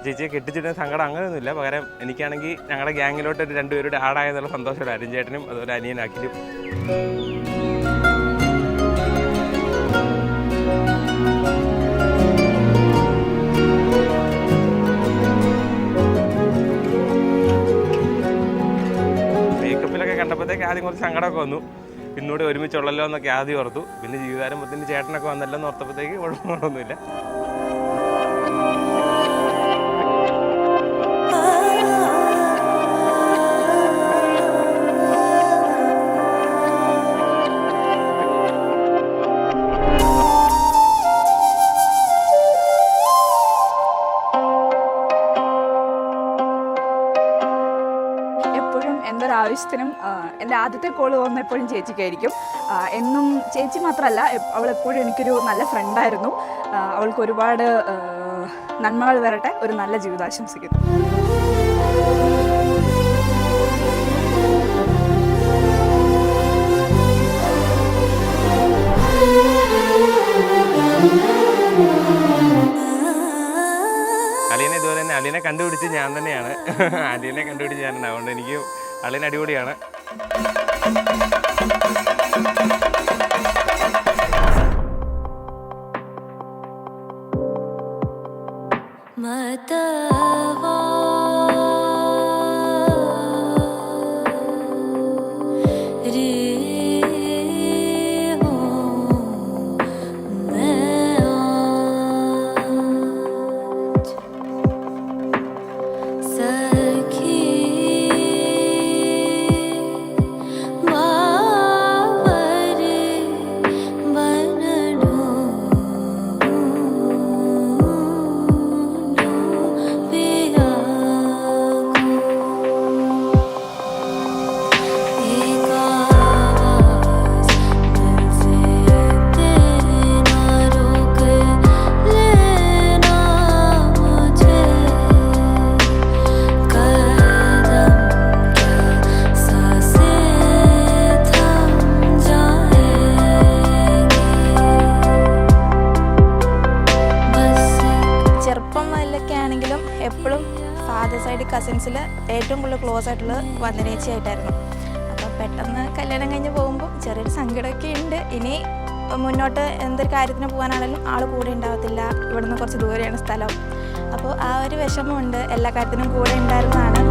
ചേച്ചിയെ കെട്ടിച്ചിട്ട് സങ്കടം അങ്ങനെയൊന്നുമില്ല. പകരം എനിക്കാണെങ്കിൽ ഞങ്ങളുടെ ഗ്യാങ്ങിലോട്ട് ഒരു രണ്ടുപേരുടെ ആടായെന്നുള്ള സന്തോഷമുള്ള അരുൺ ചേട്ടനും അതുപോലെ അനിയനാക്കിലും. മേക്കപ്പിലൊക്കെ കണ്ടപ്പോഴത്തേക്ക് ആദ്യം കുറച്ച് സങ്കടമൊക്കെ വന്നു. പിന്നൂടെ ഒരുമിച്ചുള്ളല്ലോ എന്നൊക്കെ ആദ്യം ഓർത്തു. പിന്നെ ജീവിതാരംഭത്തിൻ്റെ ചേട്ടനൊക്കെ വന്നല്ലോ എന്ന് ഓർത്തപ്പോഴത്തേക്ക് കുഴപ്പമൊന്നുമില്ല. എന്തൊരാവശ്യത്തിനും എൻ്റെ ആദ്യത്തെ കോൾ പോകുന്ന എപ്പോഴും ചേച്ചിക്കായിരിക്കും. എന്നും ചേച്ചി മാത്രമല്ല, അവളെപ്പോഴും എനിക്കൊരു നല്ല ഫ്രണ്ടായിരുന്നു. അവൾക്ക് ഒരുപാട് നന്മകൾ വരട്ടെ. ഒരു നല്ല ജീവിതം ആശംസിക്കുന്നു. അളിയനെ ഇതുപോലെ തന്നെ അളിയനെ കണ്ടുപിടിച്ച് ഞാൻ തന്നെയാണ്. അളിയനെ കണ്ടുപിടിച്ച് ഞാനാണ്. അതുകൊണ്ട് എനിക്ക് അളിയൻ അടിപൊളിയാണ്. എപ്പോഴും ഫാദർ സൈഡ് കസിൻസിൽ ഏറ്റവും കൂടുതൽ ക്ലോസ് ആയിട്ടുള്ളത് വന്ദനേച്ചിയായിട്ടായിരുന്നു. അപ്പോൾ പെട്ടെന്ന് കല്യാണം കഴിഞ്ഞ് പോകുമ്പോൾ ചെറിയൊരു സങ്കടമൊക്കെ ഉണ്ട്. ഇനി മുന്നോട്ട് എന്തൊരു കാര്യത്തിന് പോകാനാണെങ്കിലും ആൾ കൂടെ ഉണ്ടാവത്തില്ല. ഇവിടുന്ന് കുറച്ച് ദൂരെയാണ് സ്ഥലം. അപ്പോൾ ആ ഒരു വിഷമമുണ്ട്. എല്ലാ കാര്യത്തിനും കൂടെ ഉണ്ടായിരുന്നതാണ്.